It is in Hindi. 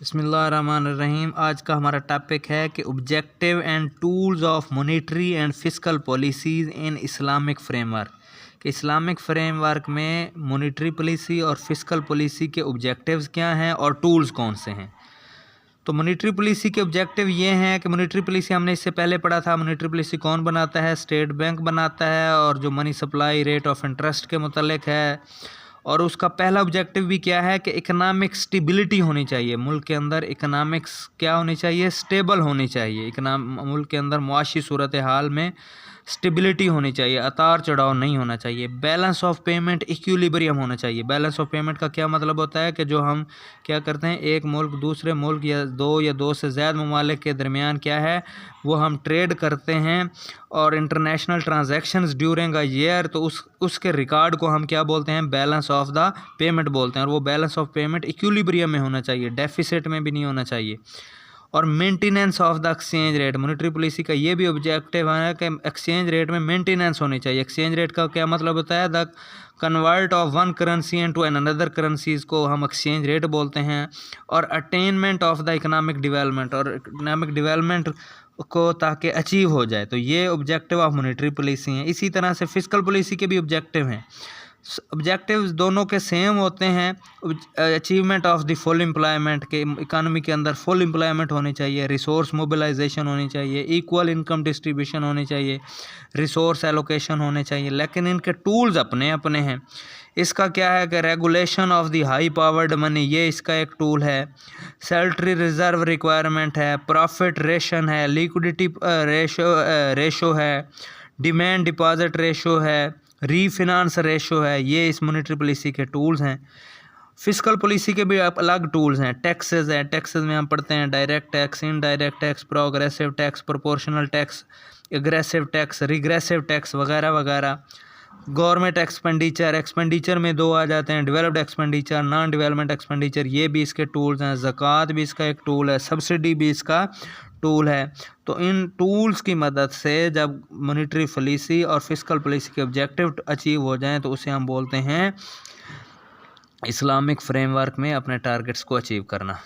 बिस्मिल्लाहिर्रहमानिर्रहीम। आज का हमारा टॉपिक है कि objective and tools of monetary and fiscal policies in Islamic framework. कि इस्लामिक फ्रेमवर्क में मॉनेटरी पॉलिसी और फिस्कल पॉलिसी के ऑब्जेक्टिव्स क्या हैं और टूल्स कौन से हैं। तो मॉनेटरी पॉलिसी के ऑब्जेक्टिव ये हैं कि मॉनेटरी पॉलिसी हमने इससे पहले पढ़ा था। मॉनेटरी पॉलिसी कौन बनाता है? स्टेट बैंक बनाता है, और जो money supply rate of interest के मुतल्लिक है। और उसका पहला ऑब्जेक्टिव भी क्या है कि इकनॉमिक स्टेबिलिटी होनी चाहिए। मुल्क के अंदर इकनॉमिक्स क्या होनी चाहिए? स्टेबल होनी चाहिए। मुल्क के अंदर मुआशी सूरत हाल में स्टेबिलिटी होनी चाहिए, उतार चढ़ाव नहीं होना चाहिए। बैलेंस ऑफ पेमेंट इक्विलिब्रियम होना चाहिए। बैलेंस ऑफ पेमेंट का क्या मतलब होता है कि जो हम क्या करते हैं, एक मुल्क दूसरे मुल्क या दो से ज़्यादा ममालिक के दरमियान क्या है वो हम ट्रेड करते हैं, और international transactions during a year, तो उसके रिकॉर्ड को हम क्या बोलते हैं? बैलेंस ऑफ द पेमेंट बोलते हैं। और वो बैलेंस ऑफ पेमेंट इक्विलिब्रियम में होना चाहिए, डेफिसिट में भी नहीं होना चाहिए। और maintenance of the exchange rate, monetary policy का ये भी ऑब्जेक्टिव है कि एक्सचेंज रेट में मेंटेनेंस होनी चाहिए। एक्सचेंज रेट का क्या मतलब होता है? The convert of one currency into another currencies को हम एक्सचेंज रेट बोलते हैं। और attainment of the economic development, और इकोनॉमिक डेवलपमेंट को ताकि अचीव हो जाए, तो ये ऑब्जेक्टिव ऑफ मॉनेटरी पॉलिसी हैं। इसी तरह से फिस्कल पॉलिसी के भी ऑब्जेक्टिव हैं। ऑब्जेक्टिव्स दोनों के सेम होते हैं। Achievement of the full employment, के इकानमी के अंदर फुल एम्प्लॉयमेंट होनी चाहिए, रिसोर्स मोबिलाइजेशन होनी चाहिए, इक्वल इनकम डिस्ट्रीब्यूशन होनी चाहिए, रिसोर्स एलोकेशन होने चाहिए। लेकिन इनके टूल्स अपने अपने हैं। इसका क्या है कि regulation of the high powered money, ये इसका एक टूल है। सैलरी रिजर्व रिक्वायरमेंट है, प्रॉफिट रेशन है, लिक्विडिटी रेशो है, डिमांड डिपॉजिट रेशो है, रीफिनांस रेशो है। ये इस मॉनेटरी पॉलिसी के टूल्स हैं। फिस्कल पॉलिसी के भी अलग टूल्स हैं। टैक्सेस हैं, टैक्सेस में हम पढ़ते हैं direct tax, indirect tax, progressive tax, proportional tax, aggressive tax, regressive tax वगैरह वगैरह। गवर्नमेंट एक्सपेंडिचर में दो आ जाते हैं, developed expenditure, non development expenditure, ये भी इसके टूल्स हैं। ज़कात भी इसका एक टूल है, सब्सिडी भी इसका टूल है। तो इन टूल्स की मदद से जब मॉनेटरी पॉलिसी और फिस्कल पॉलिसी के ऑब्जेक्टिव अचीव हो जाएं तो उसे हम बोलते हैं इस्लामिक फ्रेमवर्क में अपने टारगेट्स को अचीव करना।